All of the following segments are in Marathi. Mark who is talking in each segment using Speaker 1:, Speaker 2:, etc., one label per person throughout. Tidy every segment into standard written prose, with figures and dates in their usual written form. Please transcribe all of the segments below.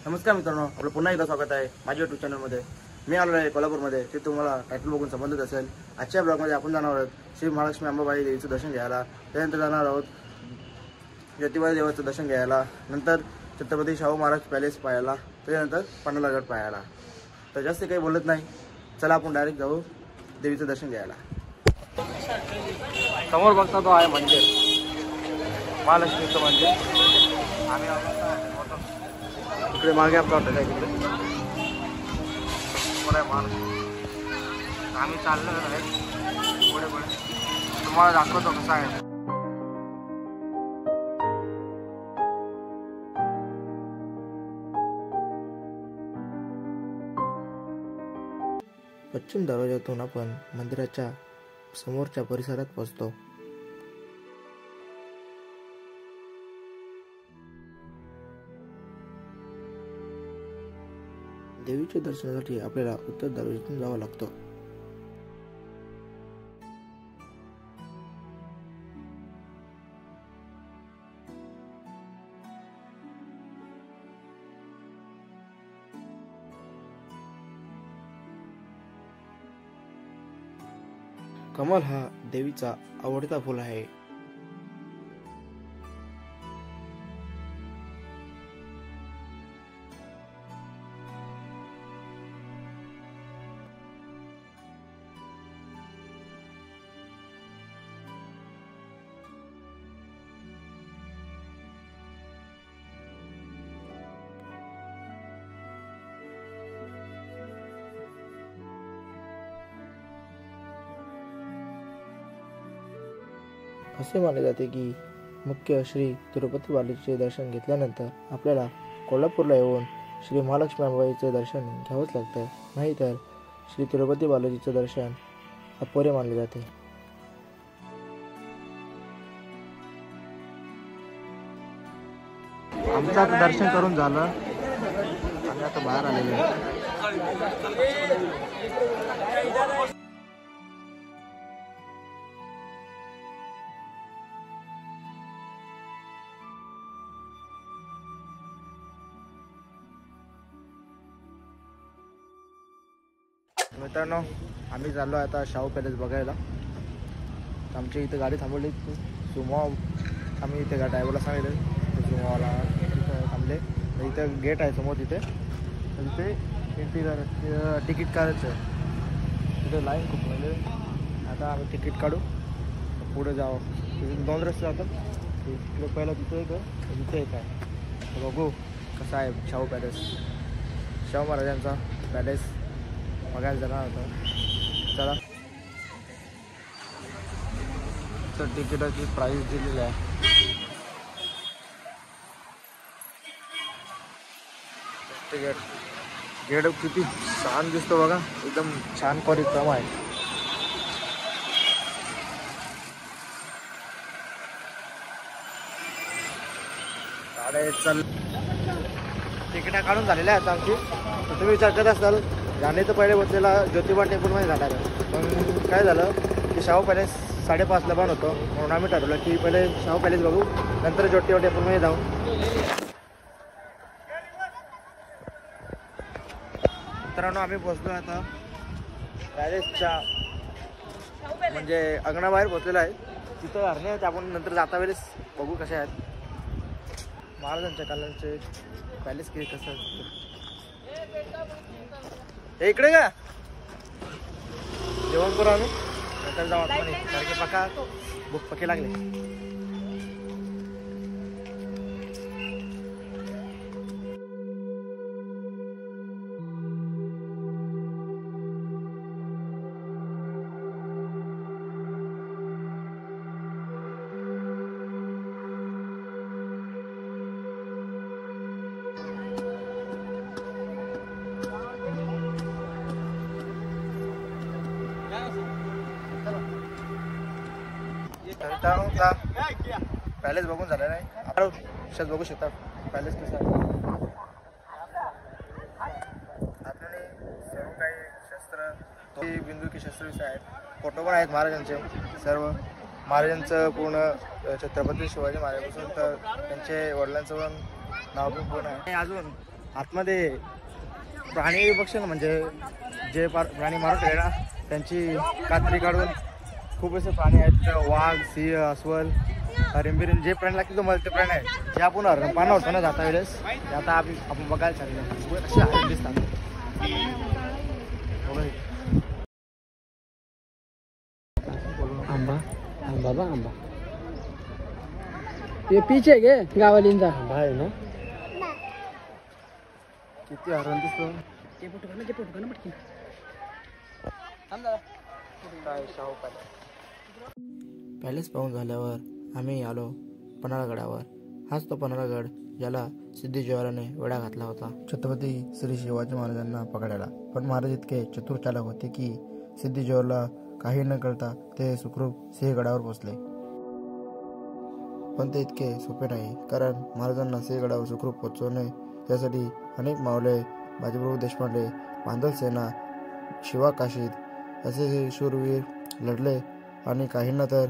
Speaker 1: नमस्कार मित्रांनो, आपलं पुन्हा एकदा स्वागत आहे माझ्या यूट्यूब चॅनलमध्ये। मी आलो आहे कोल्हापूरमध्ये। ते तुम्हाला टायटल बघून समजत असेल। आजच्या ब्लॉगमध्ये आपण जाणार आहोत श्री महालक्ष्मी अंबाबाई देवीचं दर्शन घ्यायला। त्यानंतर जाणार आहोत ज्योतिबा देवाचं दर्शन घ्यायला, नंतर छत्रपती शाहू महाराज पॅलेस पाहायला, त्यानंतर पन्हाळगड पाहायला। तर जास्त काही बोलत नाही, चला आपण डायरेक्ट जाऊ देवीचं दर्शन घ्यायला। समोर बघता तो आहे मंदिर, महालक्ष्मीचं मंदिर। इकडे मागे आपला हॉटेल आहे, तिकडे आम्ही चाललो आहे पुढे पुढे, तुम्हाला दाखवतो कसं आहे। पश्चिम दरवाजातून आपण मंदिराच्या समोरच्या परिसरात पोहोचतो। देवीच्या दर्शनासाठी आपल्याला उत्तर दरवाजातून जावं लागतं। कमल हा देवीचा आवडता फूल आहे। असे मानले जाते की मुख्य श्री तिरुपती बालाजीचे दर्शन घेतल्यानंतर आपल्याला कोल्हापूरला येऊन श्री महालक्ष्मी अंबाबाईचे दर्शन घ्यावंच लागतं, नाहीतर श्री तिरुपती बालाजीचे दर्शन अपुरे मानले जाते। आमचं आता दर्शन करून झालं, आम्ही आता बाहेर आलेलो आहे। मित्रांनो, आम्ही चाललो आता शाहू पॅलेस बघायला। आमच्या इथे गाडी थांबवली, सुमो आम्ही इथे ड्रायव्हरला सांगितलं सुमोवाला तिथं थांबले। इथं गेट आहे समोर, तिथे तिथे एंट्री करायचं, तिकीट काढायचं। तिथे लाईन खूप म्हणजे आता आम्ही तिकीट काढू, पुढे जावं। तिथे 2 रस्ते जातात, तिकडे पहिला तिथे एक आहे, तिथे एक आहे। बघू कसं आहे शाहू पॅलेस, शाहू महाराजांचा पॅलेस बघायला जाणार होता। चला, तर तिकिटाची प्राइस दिलेली आहे। गेट किती छान दिसतो बघा, एकदम छान परिक्रम आहे। चल, तिकिटा काढून झालेल्या आहेत आमची। तुम्ही विचार करत असाल जाणे तर पहिले बसलेला ज्योतिबा टेम्पलमध्ये जाणार आहे, पण काय झालं की शाहू पॅलेस 5:30ला बंद होतं, म्हणून आम्ही ठरवलं की पहिले शाहू पॅलेस बघू, नंतर ज्योतिबा टेम्पलमध्ये जाऊ। मित्रांनो, आम्ही पोहोचलो आता पॅलेसच्या म्हणजे अंगणाबाहेर पोहोचलेलो आहे। तिथं हरणे आहेत, आपण नंतर जाता वेळेस बघू कसे आहेत महाराजांच्या काळाचे पॅलेस, किती कसं इकडे का जेवण करू आम्ही, नंतर जाऊ आपण सारखे पका भूक पके लागले। पॅलेस बघून झालेला आहे, आपण बघू शकता पॅलेस कसा आहे। आपल्याने सर्व काही शस्त्र, बिंदुकी शस्त्र आहेत, फोटो पण आहेत महाराजांचे सर्व। महाराजांचं पूर्ण छत्रपती शिवाजी महाराजांपासून तर त्यांचे वडिलांचं पण नाव पण पूर्ण आहे। अजून आतमध्ये प्राणी बघशील ना, म्हणजे जे प्राणी मारून आहे ना त्यांची कात्री काढून खूप असे प्राणी आहेत. वाघ, सिंह, अस्वल, रिंबिरिन जे प्राणी लागतील तुम्हाला ते प्राणी आहेत जे आपण पाना होतो ना जाता वेळेस ते आता आपण बघायला चाललो. असे हरण दिसतात.
Speaker 2: आंबा आंबा बा आंबा ये पीछे गे गावालींचा आंबा आहे ना.
Speaker 1: किती हरण दिसतो. पॅलेस पाहून झाल्यावर आम्ही आलो पन्हाळगडावर. हाच तो पन्हाळगड ज्याला सिद्धी जोहराने वेढा घातला होता छत्रपती श्री शिवाजी महाराजांना पकडायला. पण महाराज इतके चतुर चालक होते की सिद्धी जोहरला काही न कळता ते सुखरूप सिंहगडावर पोहोचले. पण ते इतके सोपे नाही, कारण महाराजांना सिंहगडावर सुखरूप पोहोचवणे यासाठी अनेक मावळे, बाजीप्रभू देशपांडे, पांदल सेना, शिवा काशीद असे शूरवीर लढले आणि काहींना तर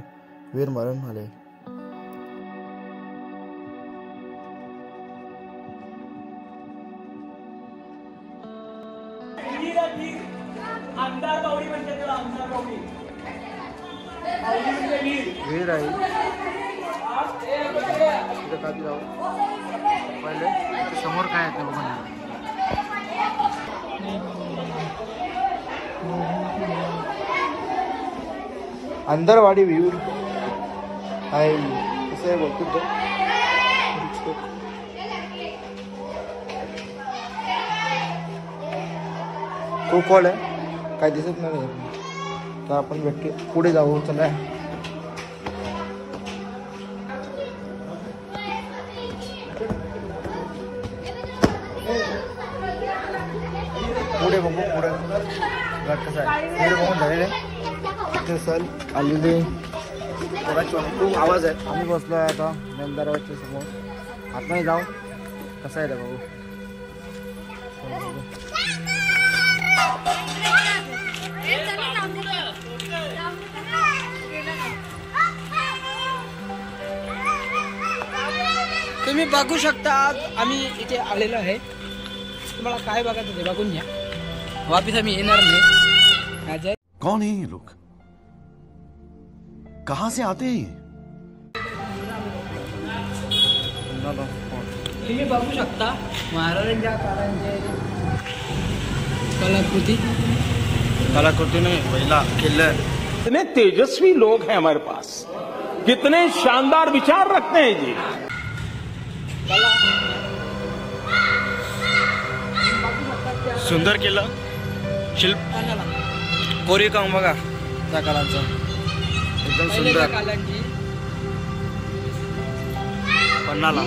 Speaker 1: वीरमरण आले. वीर आहे पहिले समोर काय आहे ते बघा. अंदरवाडी व्ह्यू आहे कसं आहे बोलतो. खूप खोल आहे, काय दिसत नाही. तर आपण भेटतो पुढे जाऊ. चला पुढे बघू. पुढे घाट कसा आहे पुढे बघून झालेले सल आलेले. खूप आवाज आहे. आम्ही बसलो आहे आता मेन दरवाजाच्या समोर. आतमध्ये जाऊ कसं आहे रे भाऊ.
Speaker 2: तुम्ही बघू शकता आज आम्ही इथे आलेलो आहे. तुम्हाला काय बघायचं ते बघून घ्या. वापिस आम्ही येणार नाही.
Speaker 3: कौन है ये लोग, कहां से आते हैं?
Speaker 2: तुम्ही बघू शकता महाराजांच्या काळांचे
Speaker 1: कलाकृती नाही पहिला किल्ला.
Speaker 4: कितने तेजस्वी लोग हैं हमारे पास, कितने शानदार विचार रखते हैं जी.
Speaker 1: सुंदर केलं शिल्प कोरीव बघा त्या काळाचं एकदम सुंदर. पन्नाला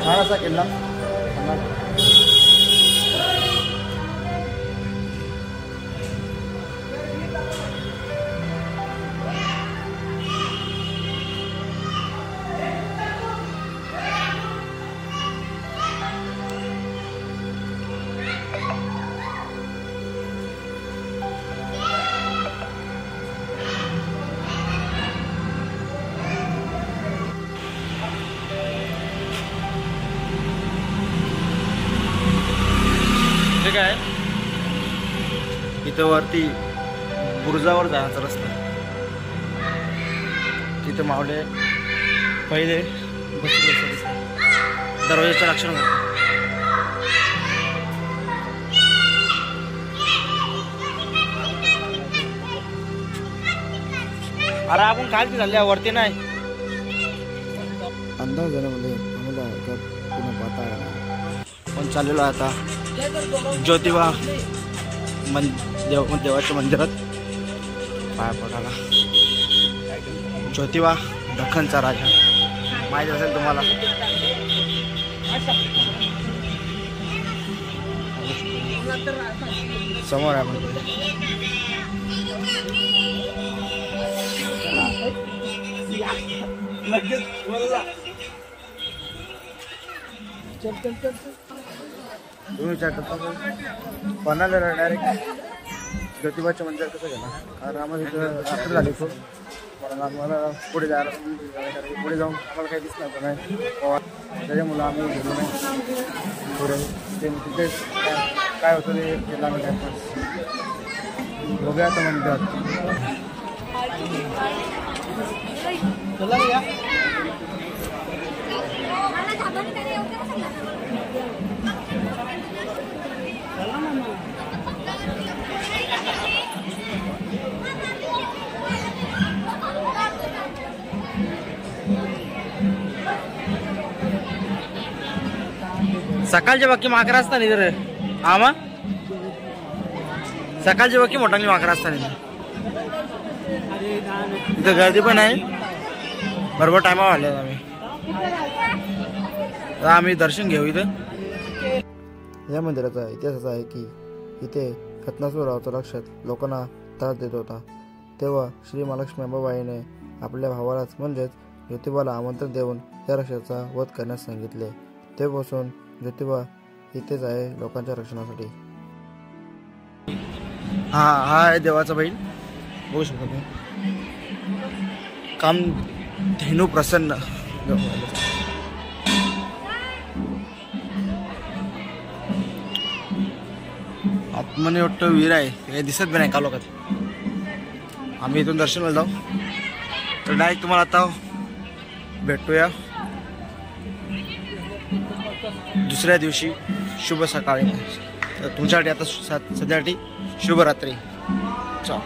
Speaker 1: छान असा किल्ला. काय इथं वरती बुरुजावर जाण्याचा रस्ता. तिथे मावळे पहिले बसले दरवाजाचं रक्षण करतात. अरे आपण खालती झाल्या वरती नाही. अंदाज झाल्यामध्ये आम्हाला पुन्हा पाहता आला. पण चाललेलो आहे आता ज्योतिबा देवाच्या मंदिरात पाया पडायला. ज्योतिबा दख्खनचा राजा माहिती असेल तुम्हाला. समोर आहे आपण.
Speaker 2: चल चल चल
Speaker 1: तुम्ही विचार करता कोणाला डायरेक्ट ज्योतिबाचं मंदिर कसं गेला, कारण आम्हाला इथं रात्र झाली खूप, कारण आम्हाला पुढे जायला पुढे जाऊन आम्हाला काही दिसणार नाही, त्याच्यामुळं आम्ही गेलो नाही पुढे. ते तिथे काय होतं ते केलं आम्ही काय बघूया आता मंदिरात.
Speaker 2: सकाळच्या बाकी माकरा असतात इधर आमा, सकाळच्या बाकी मोठा माकरा असतात इथं, गर्दी पण आहे, बरोबर टायमावर आले आम्ही दर्शन घेऊ. इथं
Speaker 1: या मंदिराचा इतिहास असा आहे की इथे खतनासूर रावाचा राक्षस लोकांना त्रास देत होता, तेव्हा श्री महालक्ष्मी अंबाबाईने आपल्या भावालाच म्हणजेच ज्योतिबाला आमंत्रण देऊन या राक्षसाचा वध करण्यास सांगितले. तेव्हापासून ज्योतिबा इथेच आहे लोकांच्या रक्षणासाठी.
Speaker 2: हा आहे देवाचा बैल, बघू शकतो तुम्ही. काम धेनू प्रसन्न. आत्मने वाटतं वीर आहे, हे दिसत बी नाही का लोकात. आम्ही इथून दर्शनाला जाऊ, तर डायरेक्ट तुम्हाला आता भेटूया दुसऱ्या दिवशी शुभ सकाळी. तर तुमच्यासाठी आता सध्यासाठी शुभरात्री. चला.